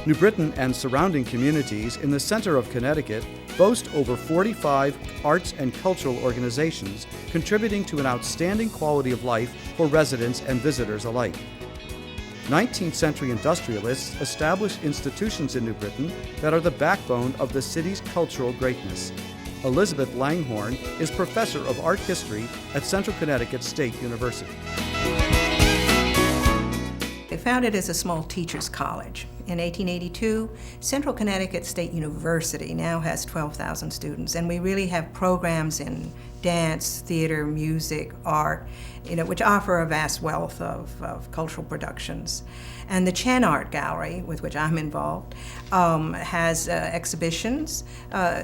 New Britain and surrounding communities in the center of Connecticut boast over 45 arts and cultural organizations contributing to an outstanding quality of life for residents and visitors alike. 19th century industrialists established institutions in New Britain that are the backbone of the city's cultural greatness. Elizabeth Langhorne is professor of art history at Central Connecticut State University. They founded as a small teachers' college. In 1882, Central Connecticut State University now has 12,000 students, and we really have programs in dance, theater, music, art, which offer a vast wealth of cultural productions. And the Chen Art Gallery, with which I'm involved, has exhibitions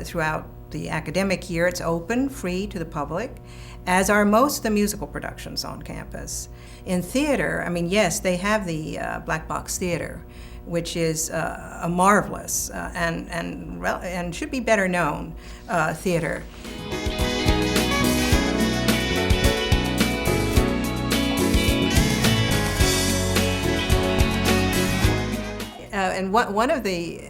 throughout the academic year. It's open, free to the public, as are most of the musical productions on campus. In theater, yes, they have the Black Box Theater, which is a marvelous and should be better known theater. And one of the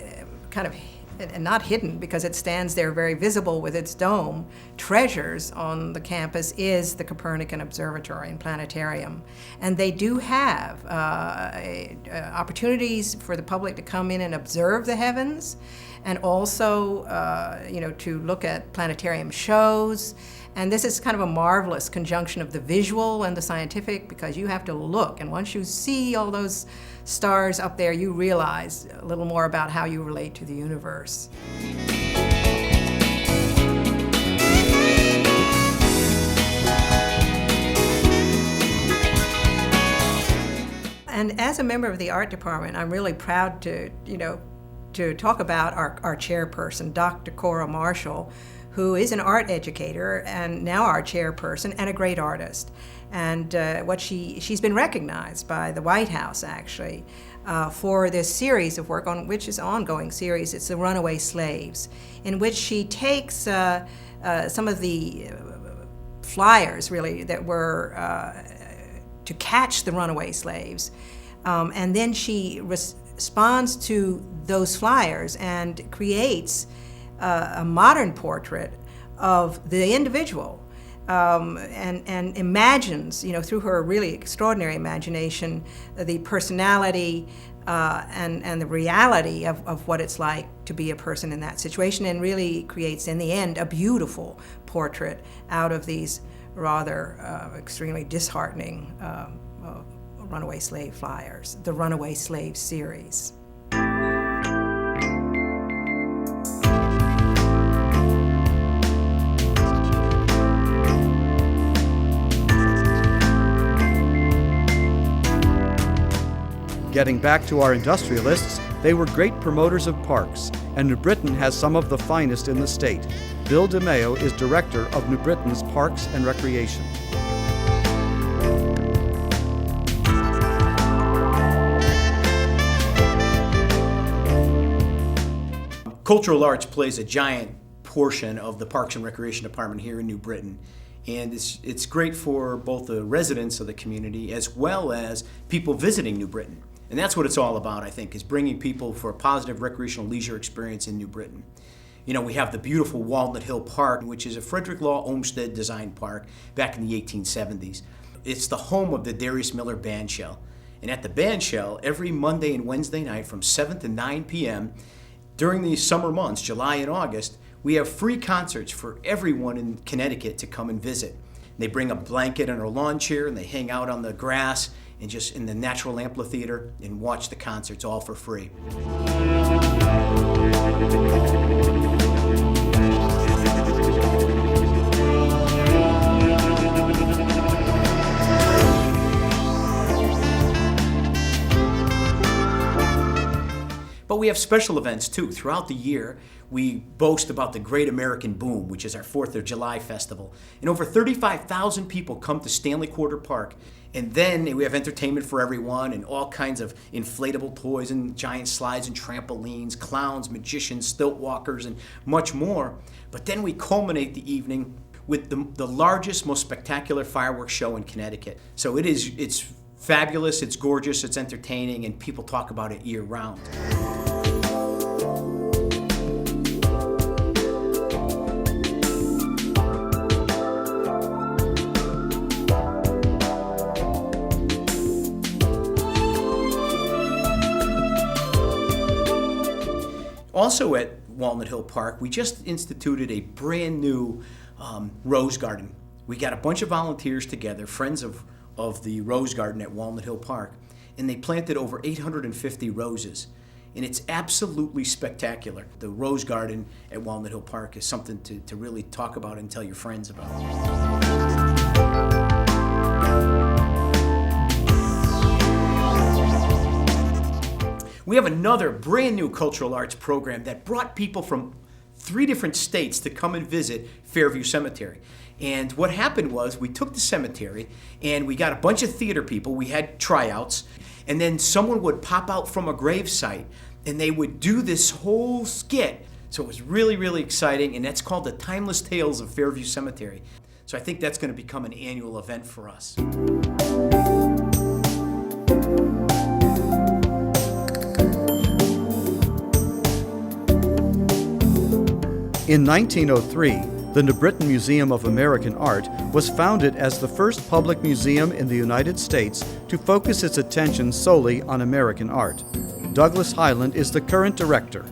kind of, and not hidden because it stands there very visible with its dome, treasures on the campus is the Copernican Observatory and Planetarium. And they do have opportunities for the public to come in and observe the heavens, and also to look at planetarium shows. And this is kind of a marvelous conjunction of the visual and the scientific, because you have to look, and once you see all those stars up there, you realize a little more about how you relate to the universe. And as a member of the art department, I'm really proud to talk about our chairperson, Dr. Cora Marshall, who is an art educator and now our chairperson and a great artist. And she's been recognized by the White House, actually, for this series of work, which is an ongoing series. It's The Runaway Slaves, in which she takes some of the flyers, really, that were to catch the runaway slaves, and then she responds to those flyers and creates a modern portrait of the individual, and imagines, through her really extraordinary imagination, the personality and the reality of what it's like to be a person in that situation, and really creates, in the end, a beautiful portrait out of these rather extremely disheartening runaway slave flyers, the Runaway Slave series. Getting back to our industrialists, they were great promoters of parks, and New Britain has some of the finest in the state. Bill DeMeo is director of New Britain's Parks and Recreation. Cultural arts plays a giant portion of the Parks and Recreation Department here in New Britain. And it's great for both the residents of the community as well as people visiting New Britain. And that's what it's all about, I think, is bringing people for a positive recreational leisure experience in New Britain. We have the beautiful Walnut Hill Park, which is a Frederick Law Olmsted designed park back in the 1870s. It's the home of the Darius Miller Bandshell. And at the Bandshell, every Monday and Wednesday night from 7 to 9 p.m., during the summer months, July and August, we have free concerts for everyone in Connecticut to come and visit. They bring a blanket and a lawn chair, and they hang out on the grass and just in the natural amphitheater and watch the concerts all for free. But we have special events too. Throughout the year, we boast about the Great American Boom, which is our 4th of July festival. And over 35,000 people come to Stanley Quarter Park. And then we have entertainment for everyone and all kinds of inflatable toys and giant slides and trampolines, clowns, magicians, stilt walkers, and much more. But then we culminate the evening with the largest, most spectacular fireworks show in Connecticut. So it's fabulous, it's gorgeous, it's entertaining, and people talk about it year-round. Also at Walnut Hill Park, we just instituted a brand new rose garden. We got a bunch of volunteers together, friends of the rose garden at Walnut Hill Park, and they planted over 850 roses. And it's absolutely spectacular. The rose garden at Walnut Hill Park is something to really talk about and tell your friends about. We have another brand new cultural arts program that brought people from 3 different states to come and visit Fairview Cemetery. And what happened was we took the cemetery and we got a bunch of theater people. We had tryouts, and then someone would pop out from a gravesite and they would do this whole skit. So it was really, really exciting, and that's called the Timeless Tales of Fairview Cemetery. So I think that's going to become an annual event for us. In 1903, the New Britain Museum of American Art was founded as the first public museum in the United States to focus its attention solely on American art. Douglas Highland is the current director.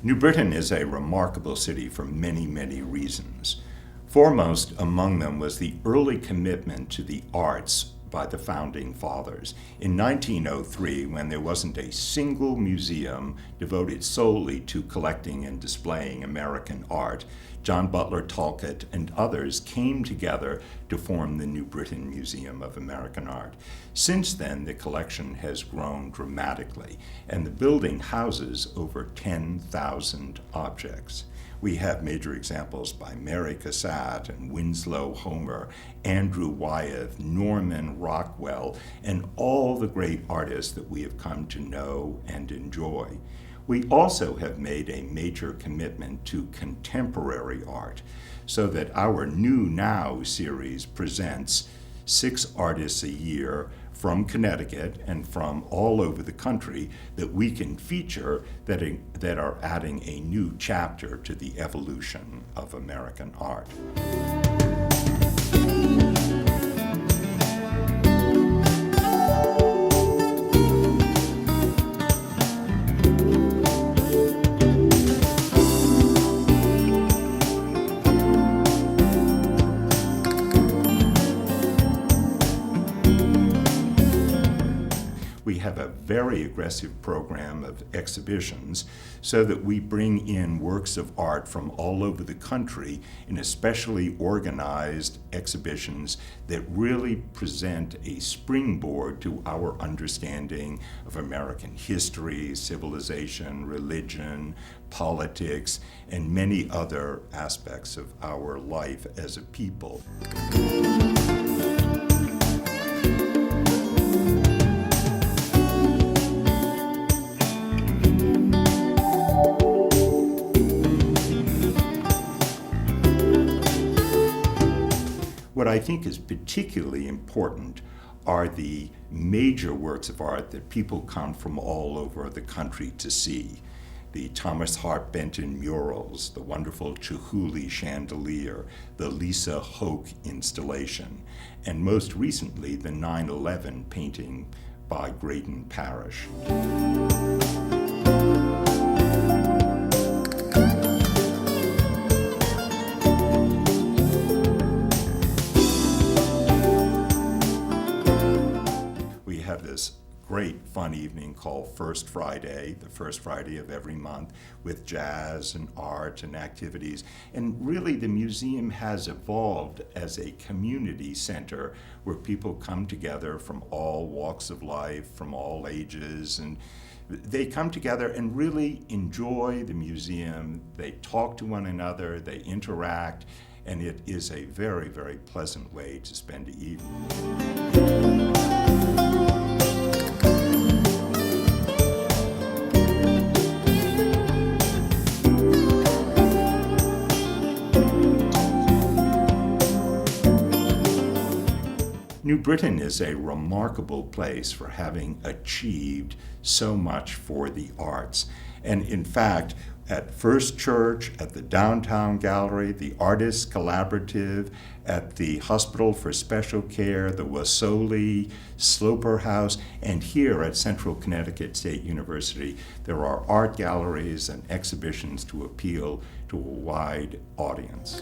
New Britain is a remarkable city for many, many reasons. Foremost among them was the early commitment to the arts by the founding fathers. In 1903, when there wasn't a single museum devoted solely to collecting and displaying American art, John Butler Talcott and others came together to form the New Britain Museum of American Art. Since then, the collection has grown dramatically, and the building houses over 10,000 objects. We have major examples by Mary Cassatt and Winslow Homer, Andrew Wyeth, Norman Rockwell, and all the great artists that we have come to know and enjoy. We also have made a major commitment to contemporary art, so that our New Now series presents 6 artists a year from Connecticut and from all over the country that we can feature that are adding a new chapter to the evolution of American art. We have a very aggressive program of exhibitions so that we bring in works of art from all over the country in especially organized exhibitions that really present a springboard to our understanding of American history, civilization, religion, politics, and many other aspects of our life as a people. What I think is particularly important are the major works of art that people come from all over the country to see. The Thomas Hart Benton murals, the wonderful Chihuly chandelier, the Lisa Hoke installation, and most recently the 9/11 painting by Graydon Parrish. This great fun evening called First Friday, the first Friday of every month, with jazz and art and activities. And really the museum has evolved as a community center where people come together from all walks of life, from all ages, and they come together and really enjoy the museum. They talk to one another, they interact, and it is a very, very pleasant way to spend the evening. New Britain is a remarkable place for having achieved so much for the arts. And in fact, at First Church, at the Downtown Gallery, the Artists Collaborative, at the Hospital for Special Care, the Wasoli, Sloper House, and here at Central Connecticut State University, there are art galleries and exhibitions to appeal to a wide audience.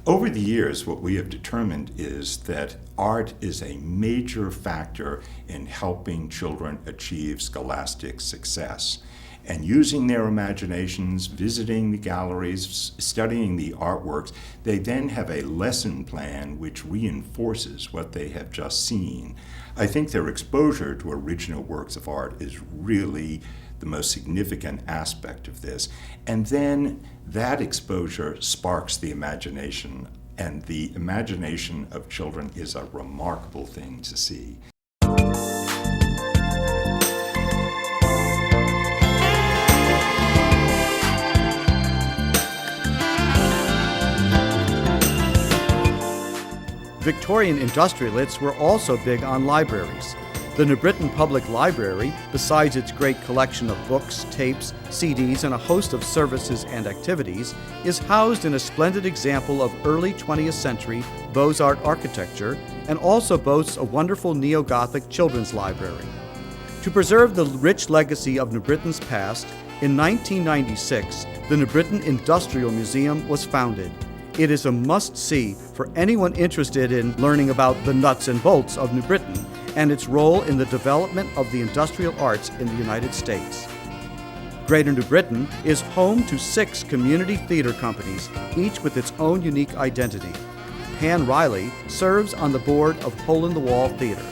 Over the years, what we have determined is that art is a major factor in helping children achieve scholastic success. And using their imaginations, visiting the galleries, studying the artworks, they then have a lesson plan which reinforces what they have just seen. I think their exposure to original works of art is really the most significant aspect of this. And then that exposure sparks the imagination, and the imagination of children is a remarkable thing to see. Victorian industrialists were also big on libraries. The New Britain Public Library, besides its great collection of books, tapes, CDs, and a host of services and activities, is housed in a splendid example of early 20th century Beaux-Arts architecture and also boasts a wonderful neo-Gothic children's library. To preserve the rich legacy of New Britain's past, in 1996, the New Britain Industrial Museum was founded. It is a must-see for anyone interested in learning about the nuts and bolts of New Britain and its role in the development of the industrial arts in the United States. Greater New Britain is home to 6 community theater companies, each with its own unique identity. Pan Riley serves on the board of Hole in the Wall Theater.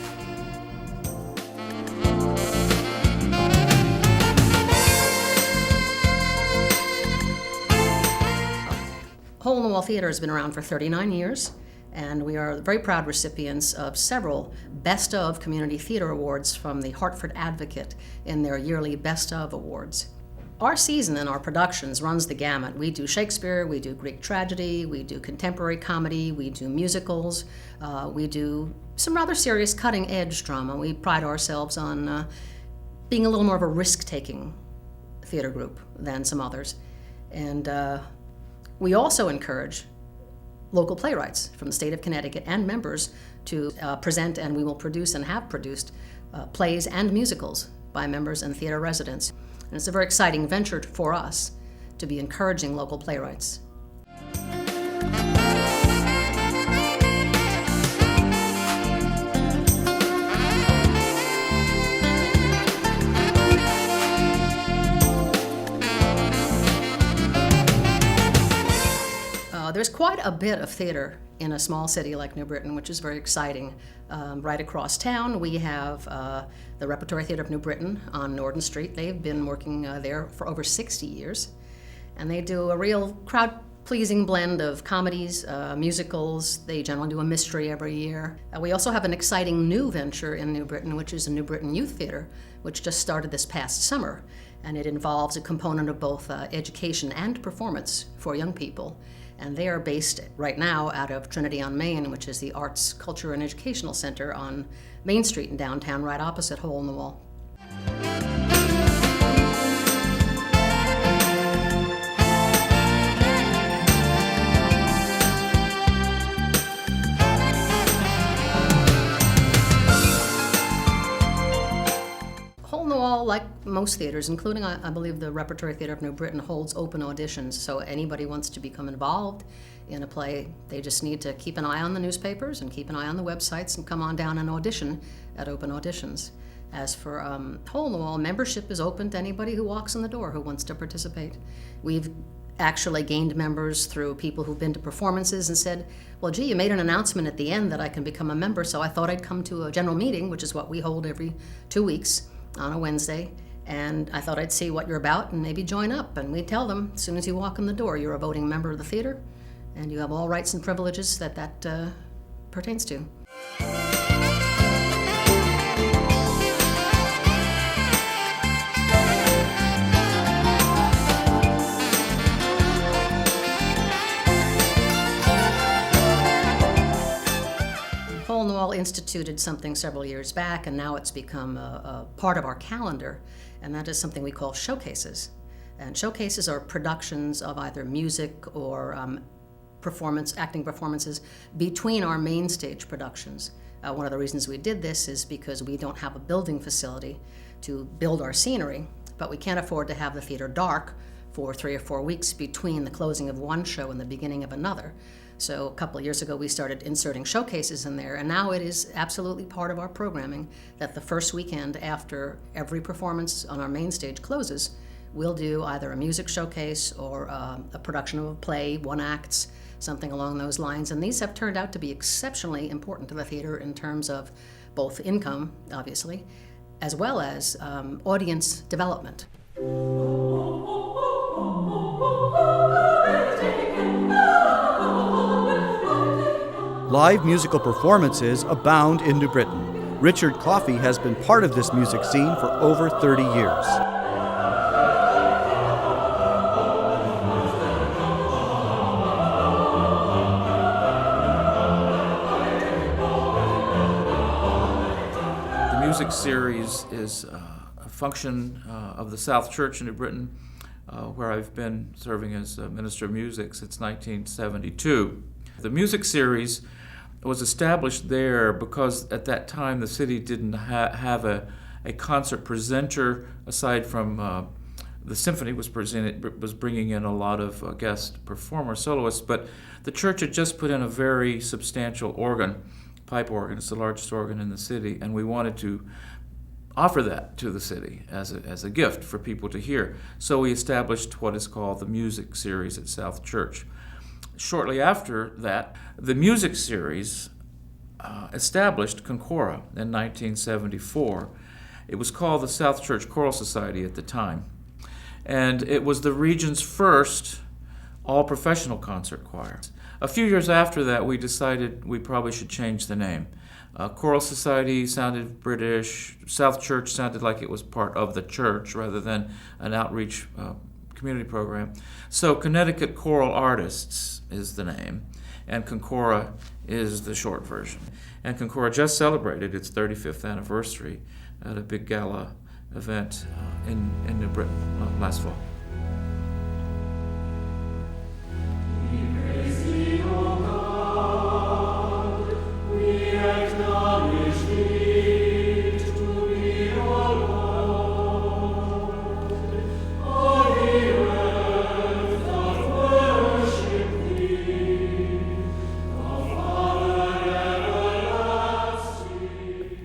Hole in the Wall Theater has been around for 39 years, and we are very proud recipients of several Best of Community Theater Awards from the Hartford Advocate in their yearly Best of Awards. Our season and our productions runs the gamut. We do Shakespeare, we do Greek tragedy, we do contemporary comedy, we do musicals, we do some rather serious cutting-edge drama. We pride ourselves on being a little more of a risk-taking theater group than some others. And we also encourage local playwrights from the state of Connecticut and members to present, and we will produce and have produced plays and musicals by members and theater residents. And it's a very exciting venture for us to be encouraging local playwrights. There's quite a bit of theater in a small city like New Britain, which is very exciting. Right across town, we have the Repertory Theater of New Britain on Norden Street. They've been working there for over 60 years, and they do a real crowd-pleasing blend of comedies, musicals. They generally do a mystery every year. We also have an exciting new venture in New Britain, which is a New Britain Youth Theater, which just started this past summer, and it involves a component of both education and performance for young people. And they are based right now out of Trinity on Main, which is the Arts, Culture, and Educational Center on Main Street in downtown, right opposite Hole in the Wall. Hole in the Wall, like most theaters, including, I believe, the Repertory Theater of New Britain, holds open auditions. So anybody wants to become involved in a play, they just need to keep an eye on the newspapers and keep an eye on the websites and come on down and audition at open auditions. As for Hole in the Wall, membership is open to anybody who walks in the door who wants to participate. We've actually gained members through people who've been to performances and said, well, gee, you made an announcement at the end that I can become a member, so I thought I'd come to a general meeting, which is what we hold every 2 weeks on a Wednesday, and I thought I'd see what you're about and maybe join up. And we tell them, as soon as you walk in the door, you're a voting member of the theater, and you have all rights and privileges that pertains to. Hole in the Wall instituted something several years back, and now it's become a part of our calendar, and that is something we call showcases. And showcases are productions of either music or acting performances between our main stage productions. One of the reasons we did this is because we don't have a building facility to build our scenery, but we can't afford to have the theater dark for 3 or 4 weeks between the closing of one show and the beginning of another. So a couple of years ago we started inserting showcases in there, and now it is absolutely part of our programming that the first weekend after every performance on our main stage closes, we'll do either a music showcase or a production of a play, one acts, something along those lines. And these have turned out to be exceptionally important to the theater in terms of both income, obviously, as well as audience development. Live musical performances abound in New Britain. Richard Coffey has been part of this music scene for over 30 years. The music series is a function of the South Church in New Britain, where I've been serving as Minister of Music since 1972. The music series was established there because at that time the city didn't have a concert presenter aside from the symphony was bringing in a lot of guest performers, soloists, but the church had just put in a very substantial organ, pipe organ. It's the largest organ in the city, and we wanted to offer that to the city as a gift for people to hear. So we established what is called the music series at South Church. Shortly after that, the music series established Concora in 1974. It was called the South Church Choral Society at the time, and it was the region's first all-professional concert choir. A few years after that, we decided we probably should change the name. Choral Society sounded British. South Church sounded like it was part of the church rather than an outreach community program. So Connecticut Choral Artists is the name, and Concora is the short version. And Concora just celebrated its 35th anniversary at a big gala event in New Britain last fall.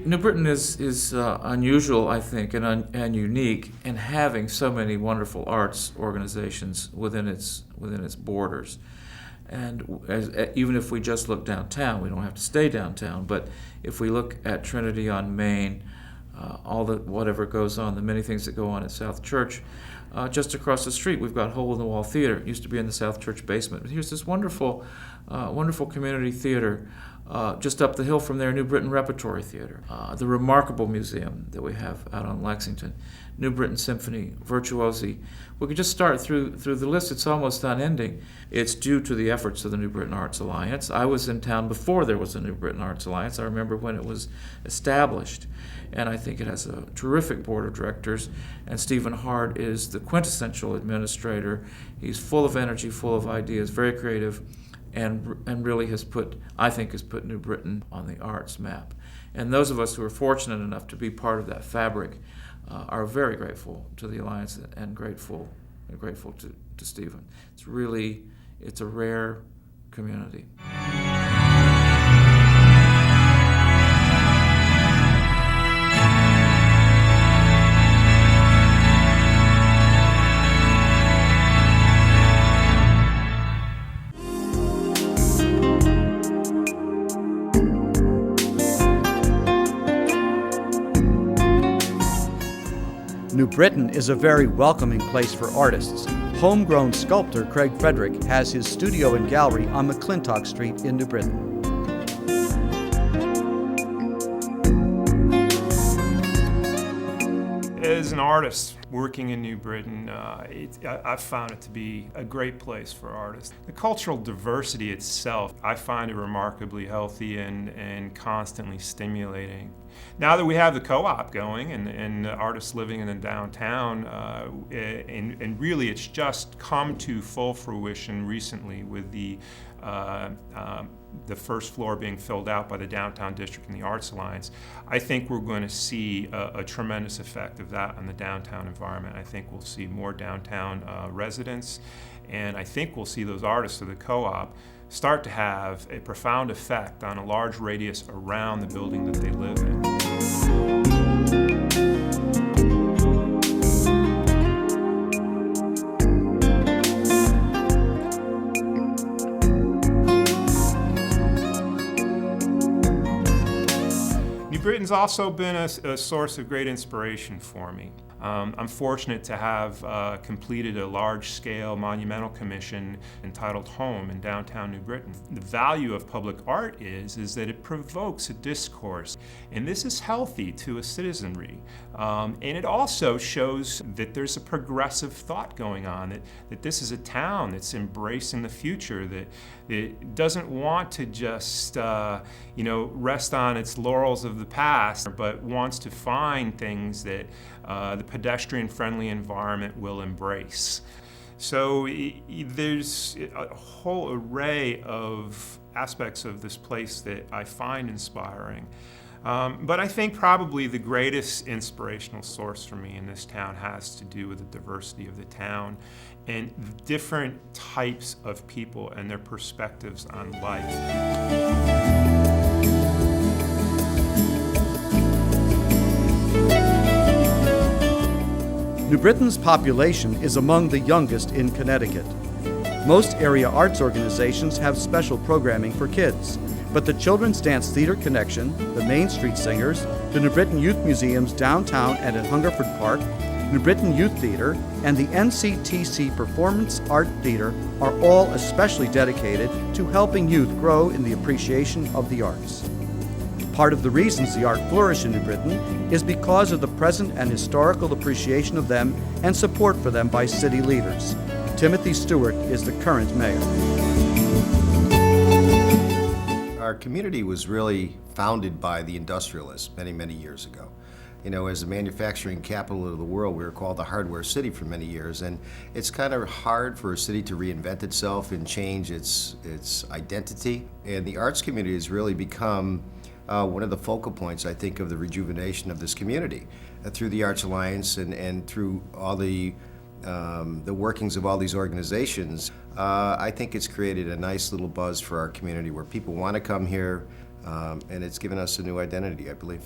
New Britain is unusual, I think, and unique in having so many wonderful arts organizations within its borders. And even if we just look downtown, we don't have to stay downtown, but if we look at Trinity on Main, whatever goes on, the many things that go on at South Church, just across the street we've got Hole in the Wall Theater. It used to be in the South Church basement. But here's this wonderful community theater. Just up the hill from there, New Britain Repertory Theater, the remarkable museum that we have out on Lexington, New Britain Symphony, Virtuosi. We could just start through the list. It's almost unending. It's due to the efforts of the New Britain Arts Alliance. I was in town before there was a New Britain Arts Alliance. I remember when it was established, and I think it has a terrific board of directors, and Stephen Hart is the quintessential administrator. He's full of energy, full of ideas, very creative, and really has put New Britain on the arts map. And those of us who are fortunate enough to be part of that fabric are very grateful to the Alliance and grateful to Stephen. It's a rare community. New Britain is a very welcoming place for artists. Homegrown sculptor Craig Frederick has his studio and gallery on McClintock Street in New Britain. As an artist, working in New Britain, I've found it to be a great place for artists. The cultural diversity itself, I find it remarkably healthy and constantly stimulating. Now that we have the co-op going and artists living in the downtown, and really it's just come to full fruition recently with the first floor being filled out by the Downtown District and the Arts Alliance, I think we're going to see a tremendous effect of that on the downtown environment. I think we'll see more downtown residents, and I think we'll see those artists of the co-op start to have a profound effect on a large radius around the building that they live in. New Britain's also been a source of great inspiration for me. I'm fortunate to have completed a large-scale monumental commission entitled Home in downtown New Britain. The value of public art is that it provokes a discourse, and this is healthy to a citizenry. And it also shows that there's a progressive thought going on, that this is a town that's embracing the future, that it doesn't want to just rest on its laurels of the past, but wants to find things that the pedestrian-friendly environment will embrace. So there's a whole array of aspects of this place that I find inspiring. But I think probably the greatest inspirational source for me in this town has to do with the diversity of the town and different types of people and their perspectives on life. New Britain's population is among the youngest in Connecticut. Most area arts organizations have special programming for kids, but the Children's Dance Theater Connection, the Main Street Singers, the New Britain Youth Museums downtown and in Hungerford Park, New Britain Youth Theater, and the NCTC Performance Art Theater are all especially dedicated to helping youth grow in the appreciation of the arts. Part of the reasons the art flourish in New Britain is because of the present and historical appreciation of them and support for them by city leaders. Timothy Stewart is the current mayor. Our community was really founded by the industrialists many, many years ago. As the manufacturing capital of the world, we were called the hardware city for many years, and it's kind of hard for a city to reinvent itself and change its identity. And the arts community has really become one of the focal points, I think, of the rejuvenation of this community through the Arts Alliance and through all the workings of all these organizations. I think it's created a nice little buzz for our community where people want to come here, and it's given us a new identity, I believe.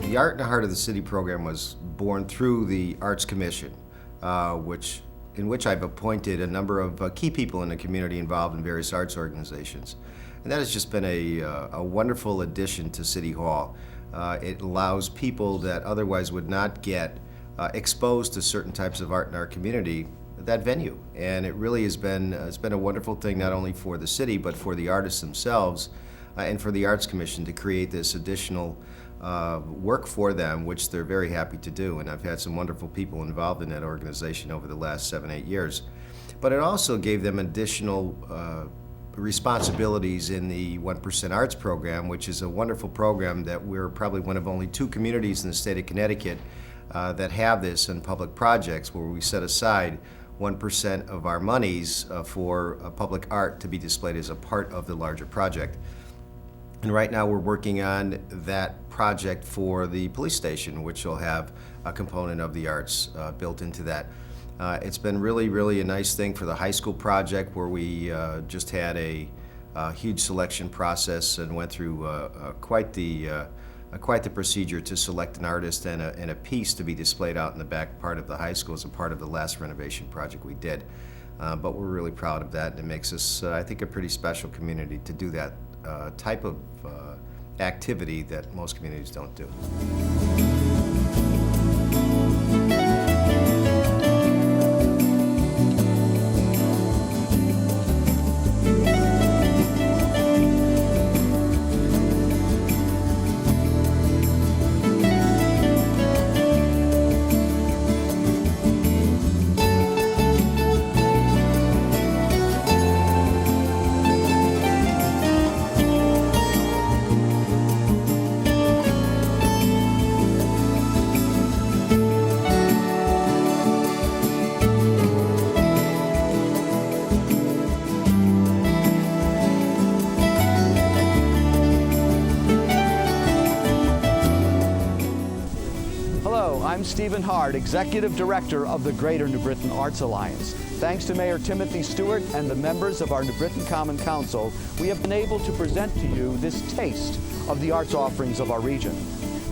The Art in the Heart of the City program was born through the Arts Commission, in which I've appointed a number of key people in the community involved in various arts organizations. And that has just been a wonderful addition to City Hall. It allows people that otherwise would not get exposed to certain types of art in our community that venue. And it really has been, it's been a wonderful thing not only for the city but for the artists themselves and for the Arts Commission to create this additional work for them, which they're very happy to do. And I've had some wonderful people involved in that organization over the last 7-8 years. But it also gave them additional responsibilities in the 1% Arts program, which is a wonderful program that we're probably one of only 2 communities in the state of Connecticut that have this in public projects, where we set aside 1% of our monies for public art to be displayed as a part of the larger project. And right now we're working on that project for the police station, which will have a component of the arts built into that. It's been really, really a nice thing for the high school project, where we just had a huge selection process and went through quite the procedure to select an artist and a piece to be displayed out in the back part of the high school as a part of the last renovation project we did. But we're really proud of that, and it makes us, I think, a pretty special community to do that type of activity that most communities don't do. Stephen Hard, Executive Director of the Greater New Britain Arts Alliance. Thanks to Mayor Timothy Stewart and the members of our New Britain Common Council, we have been able to present to you this taste of the arts offerings of our region.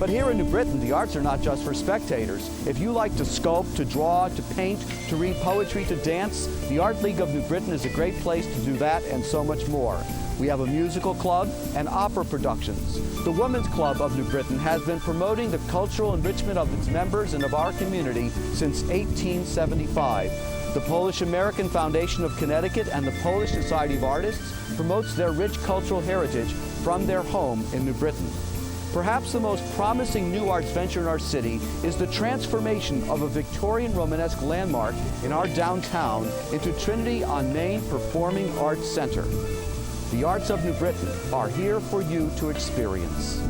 But here in New Britain, the arts are not just for spectators. If you like to sculpt, to draw, to paint, to read poetry, to dance, the Art League of New Britain is a great place to do that and so much more. We have a musical club and opera productions. The Women's Club of New Britain has been promoting the cultural enrichment of its members and of our community since 1875. The Polish American Foundation of Connecticut and the Polish Society of Artists promotes their rich cultural heritage from their home in New Britain. Perhaps the most promising new arts venture in our city is the transformation of a Victorian Romanesque landmark in our downtown into Trinity on Main Performing Arts Center. The arts of New Britain are here for you to experience.